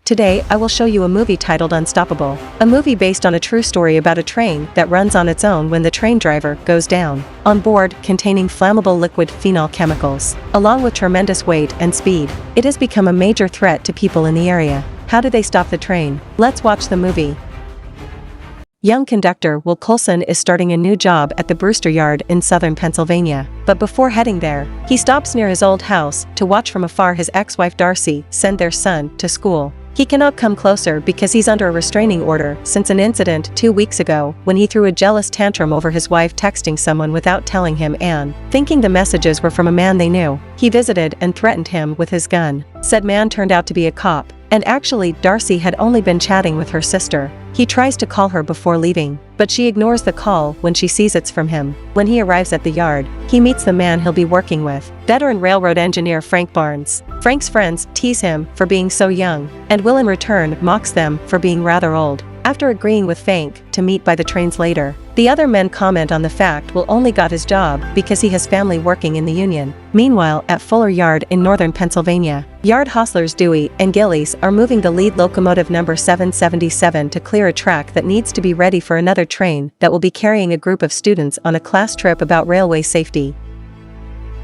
Today I will show you a movie titled Unstoppable, a movie based on a true story about a train that runs on its own when the train driver goes down. On board, containing flammable liquid phenol chemicals, along with tremendous weight and speed, it has become a major threat to people in the area. How do they stop the train? Let's watch the movie. Young conductor Will Coulson is starting a new job at the Brewster Yard in southern Pennsylvania. But before heading there, he stops near his old house to watch from afar his ex-wife Darcy send their son to school. He cannot come closer because he's under a restraining order since an incident 2 weeks ago when he threw a jealous tantrum over his wife texting someone without telling him and thinking the messages were from a man they knew. He visited and threatened him with his gun. Said man turned out to be a cop, and actually Darcy had only been chatting with her sister. He tries to call her before leaving, but she ignores the call when she sees it's from him. When he arrives at the yard, he meets the man he'll be working with, veteran railroad engineer Frank Barnes. Frank's friends tease him for being so young, and Will in return mocks them for being rather old. After agreeing with Frank to meet by the trains later, the other men comment on the fact Will only got his job because he has family working in the union. Meanwhile, at Fuller Yard in northern Pennsylvania, yard hustlers Dewey and Gillies are moving the lead locomotive number 777 to clear a track that needs to be ready for another train that will be carrying a group of students on a class trip about railway safety.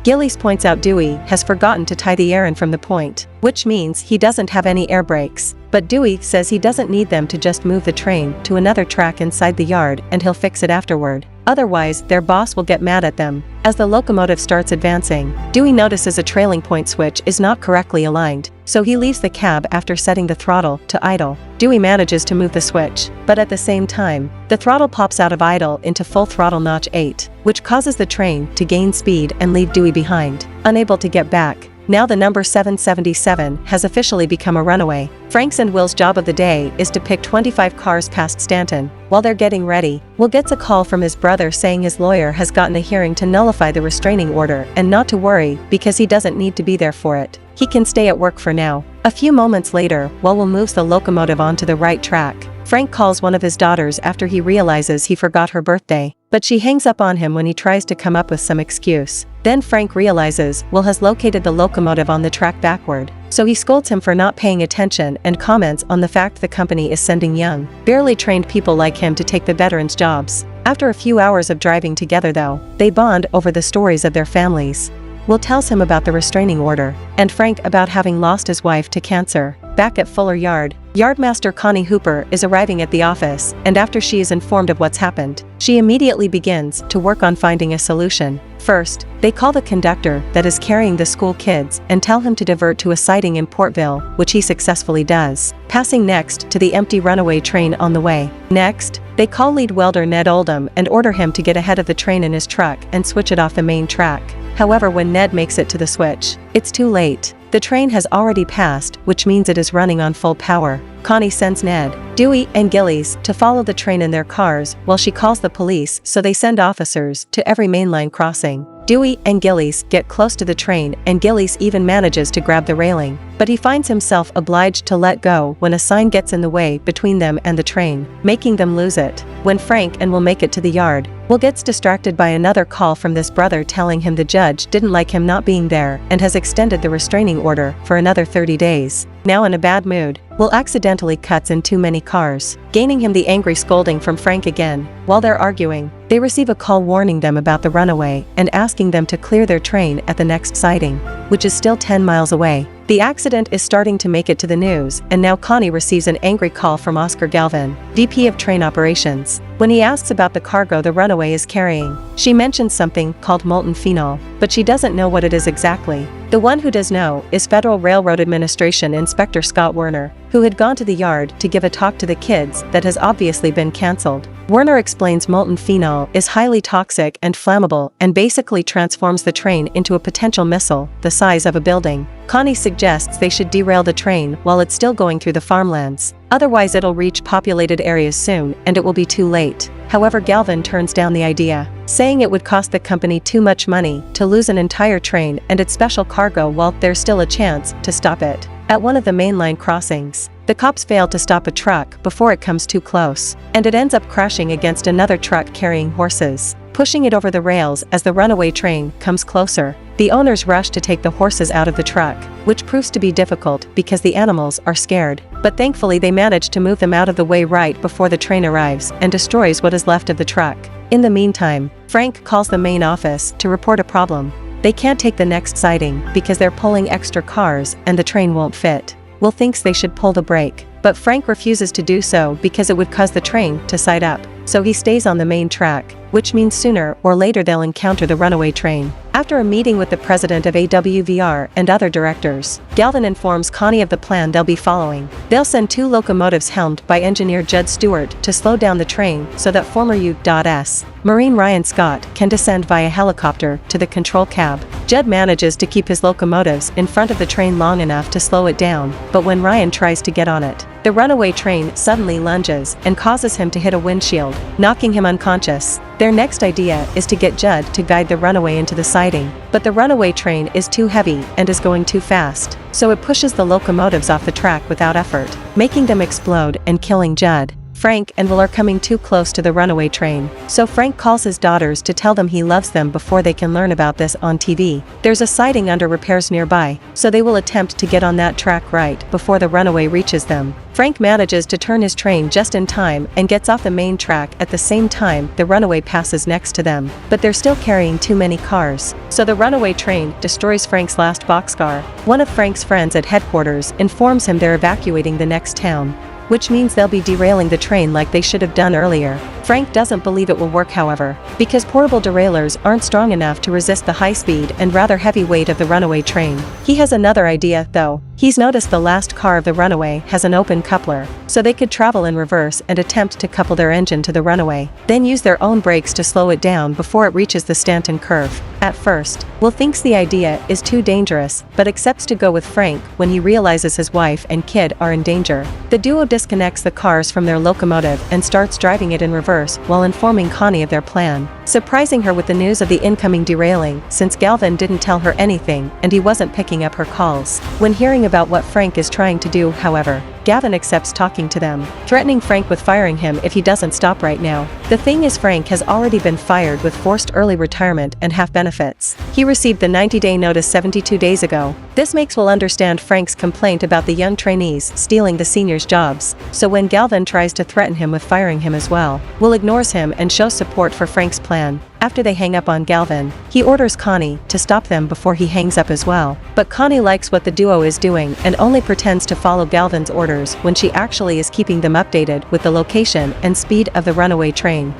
Gillies points out Dewey has forgotten to tie the air-in from the point, which means he doesn't have any air brakes. But Dewey says he doesn't need them to just move the train to another track inside the yard and he'll fix it afterward. Otherwise, their boss will get mad at them. As the locomotive starts advancing, Dewey notices a trailing point switch is not correctly aligned, so he leaves the cab after setting the throttle to idle. Dewey manages to move the switch, but at the same time, the throttle pops out of idle into full throttle notch 8, which causes the train to gain speed and leave Dewey behind, unable to get back. Now the number 777 has officially become a runaway. Frank's and Will's job of the day is to pick 25 cars past Stanton. While they're getting ready, Will gets a call from his brother saying his lawyer has gotten a hearing to nullify the restraining order and not to worry because he doesn't need to be there for it. He can stay at work for now. A few moments later, while Will moves the locomotive onto the right track, Frank calls one of his daughters after he realizes he forgot her birthday, but she hangs up on him when he tries to come up with some excuse. Then Frank realizes Will has located the locomotive on the track backward, so he scolds him for not paying attention and comments on the fact the company is sending young, barely trained people like him to take the veterans' jobs. After a few hours of driving together though, they bond over the stories of their families. Will tells him about the restraining order, and Frank about having lost his wife to cancer. Back at Fuller Yard, Yardmaster Connie Hooper is arriving at the office, and after she is informed of what's happened, she immediately begins to work on finding a solution. First, they call the conductor that is carrying the school kids and tell him to divert to a siding in Portville, which he successfully does, passing next to the empty runaway train on the way. Next, they call lead welder Ned Oldham and order him to get ahead of the train in his truck and switch it off the main track. However, when Ned makes it to the switch, it's too late. The train has already passed, which means it is running on full power. Connie sends Ned, Dewey, and Gillies to follow the train in their cars while she calls the police, so they send officers to every mainline crossing. Dewey and Gillies get close to the train and Gillies even manages to grab the railing, but he finds himself obliged to let go when a sign gets in the way between them and the train, making them lose it. When Frank and Will make it to the yard, Will gets distracted by another call from this brother telling him the judge didn't like him not being there and has extended the restraining order for another 30 days. Now in a bad mood, Will accidentally cuts in too many cars, gaining him the angry scolding from Frank again. While they're arguing, they receive a call warning them about the runaway and asking them to clear their train at the next siding, which is still 10 miles away. The accident is starting to make it to the news, and now Connie receives an angry call from Oscar Galvin, VP of Train Operations. When he asks about the cargo the runaway is carrying, she mentions something called molten phenol, but she doesn't know what it is exactly. The one who does know is Federal Railroad Administration Inspector Scott Werner, who had gone to the yard to give a talk to the kids that has obviously been cancelled. Werner explains molten phenol is highly toxic and flammable and basically transforms the train into a potential missile the size of a building. Connie suggests they should derail the train while it's still going through the farmlands. Otherwise it'll reach populated areas soon and it will be too late. However, Galvin turns down the idea, saying it would cost the company too much money to lose an entire train and its special cargo while there's still a chance to stop it. At one of the mainline crossings, the cops fail to stop a truck before it comes too close, and it ends up crashing against another truck carrying horses, pushing it over the rails as the runaway train comes closer. The owners rush to take the horses out of the truck, which proves to be difficult because the animals are scared. But thankfully they manage to move them out of the way right before the train arrives and destroys what is left of the truck. In the meantime, Frank calls the main office to report a problem. They can't take the next siding because they're pulling extra cars and the train won't fit. Will thinks they should pull the brake, but Frank refuses to do so because it would cause the train to side up. So he stays on the main track, which means sooner or later they'll encounter the runaway train. After a meeting with the president of AWVR and other directors, Galvin informs Connie of the plan they'll be following. They'll send 2 locomotives helmed by engineer Judd Stewart to slow down the train so that former U.S. Marine Ryan Scott can descend via helicopter to the control cab. Judd manages to keep his locomotives in front of the train long enough to slow it down, but when Ryan tries to get on it, the runaway train suddenly lunges and causes him to hit a windshield, knocking him unconscious. Their next idea is to get Judd to guide the runaway into the siding, but the runaway train is too heavy and is going too fast, so it pushes the locomotives off the track without effort, making them explode and killing Judd. Frank and Will are coming too close to the runaway train, so Frank calls his daughters to tell them he loves them before they can learn about this on TV. There's a siding under repairs nearby, so they will attempt to get on that track right before the runaway reaches them. Frank manages to turn his train just in time and gets off the main track at the same time the runaway passes next to them, but they're still carrying too many cars, so the runaway train destroys Frank's last boxcar. One of Frank's friends at headquarters informs him they're evacuating the next town, which means they'll be derailing the train like they should have done earlier. Frank doesn't believe it will work, however, because portable derailleurs aren't strong enough to resist the high speed and rather heavy weight of the runaway train. He has another idea, though. He's noticed the last car of the runaway has an open coupler, so they could travel in reverse and attempt to couple their engine to the runaway, then use their own brakes to slow it down before it reaches the Stanton curve. At first, Will thinks the idea is too dangerous, but accepts to go with Frank when he realizes his wife and kid are in danger. The duo disconnects the cars from their locomotive and starts driving it in reverse while informing Connie of their plan, surprising her with the news of the incoming derailing since Galvin didn't tell her anything and he wasn't picking up her calls. When hearing about what Frank is trying to do, however, Gavin accepts talking to them, threatening Frank with firing him if he doesn't stop right now. The thing is, Frank has already been fired with forced early retirement and half benefits. He received the 90-day notice 72 days ago. This makes Will understand Frank's complaint about the young trainees stealing the seniors' jobs, so when Galvin tries to threaten him with firing him as well, Will ignores him and shows support for Frank's plan. After they hang up on Galvin, he orders Connie to stop them before he hangs up as well. But Connie likes what the duo is doing and only pretends to follow Galvin's orders when she actually is keeping them updated with the location and speed of the runaway train.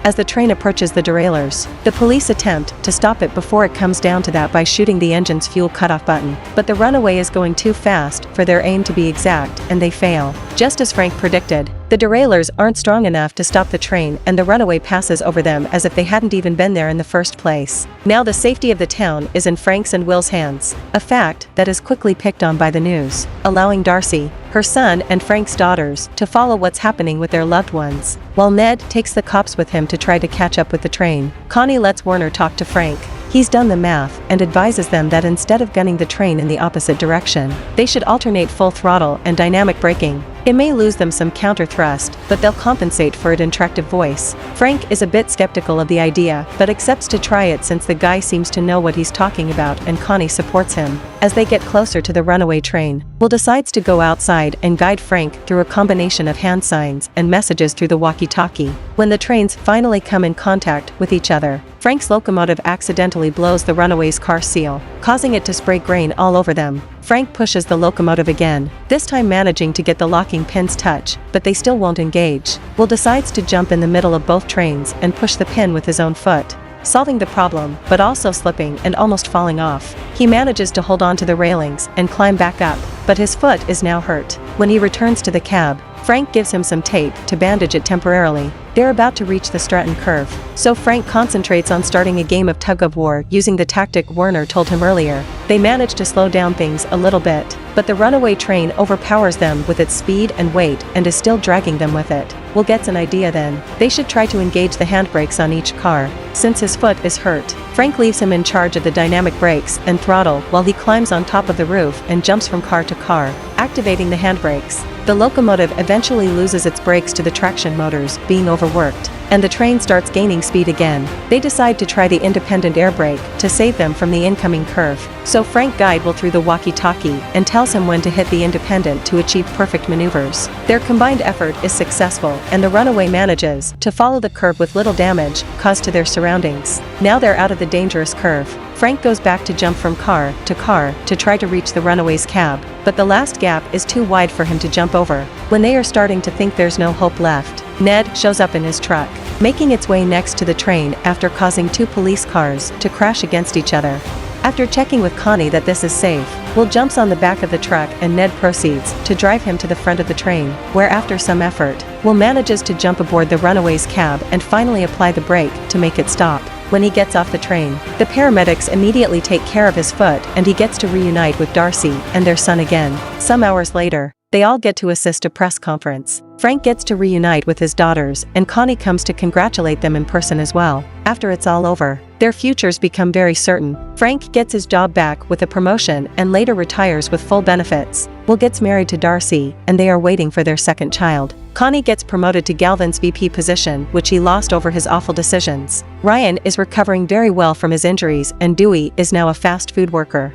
As the train approaches the derailleurs, the police attempt to stop it before it comes down to that by shooting the engine's fuel cutoff button, but the runaway is going too fast for their aim to be exact and they fail. Just as Frank predicted, the derailleurs aren't strong enough to stop the train and the runaway passes over them as if they hadn't even been there in the first place. Now the safety of the town is in Frank's and Will's hands, a fact that is quickly picked on by the news, allowing Darcy, her son and Frank's daughters to follow what's happening with their loved ones, while Ned takes the cops with him to try to catch up with the train. Connie lets Werner talk to Frank. He's done the math and advises them that instead of gunning the train in the opposite direction, they should alternate full throttle and dynamic braking. It may lose them some counter thrust, but they'll compensate for it in tractive voice. Frank is a bit skeptical of the idea, but accepts to try it since the guy seems to know what he's talking about and Connie supports him. As they get closer to the runaway train, Will decides to go outside and guide Frank through a combination of hand signs and messages through the walkie-talkie. When the trains finally come in contact with each other, Frank's locomotive accidentally blows the runaway's car seal, causing it to spray grain all over them. Frank pushes the locomotive again, this time managing to get the locking pins touch, but they still won't engage. Will decides to jump in the middle of both trains and push the pin with his own foot, solving the problem, but also slipping and almost falling off. He manages to hold on to the railings and climb back up, but his foot is now hurt. When he returns to the cab, Frank gives him some tape to bandage it temporarily. They're about to reach the Stratton curve, so Frank concentrates on starting a game of tug-of-war using the tactic Werner told him earlier. They manage to slow down things a little bit, but the runaway train overpowers them with its speed and weight and is still dragging them with it. Will gets an idea then. They should try to engage the handbrakes on each car, since his foot is hurt. Frank leaves him in charge of the dynamic brakes and throttle while he climbs on top of the roof and jumps from car to car, activating the handbrakes. The locomotive eventually loses its brakes to the traction motors being overworked. and the train starts gaining speed again. They decide to try the independent air brake to save them from the incoming curve. So Frank guides Will through the walkie-talkie and tells him when to hit the independent to achieve perfect maneuvers. Their combined effort is successful, and the runaway manages to follow the curve with little damage caused to their surroundings. Now they're out of the dangerous curve. Frank goes back to jump from car to try to reach the runaway's cab, but the last gap is too wide for him to jump over. When they are starting to think there's no hope left, Ned shows up in his truck, making its way next to the train after causing 2 police cars to crash against each other. After checking with Connie that this is safe, Will jumps on the back of the truck and Ned proceeds to drive him to the front of the train, where after some effort, Will manages to jump aboard the runaway's cab and finally apply the brake to make it stop. When he gets off the train, the paramedics immediately take care of his foot and he gets to reunite with Darcy and their son again. Some hours later, they all get to assist a press conference. Frank gets to reunite with his daughters and Connie comes to congratulate them in person as well. After it's all over, their futures become very certain. Frank gets his job back with a promotion and later retires with full benefits. Will gets married to Darcy and they are waiting for their second child. Connie gets promoted to Galvin's VP position, which he lost over his awful decisions. Ryan is recovering very well from his injuries and Dewey is now a fast food worker.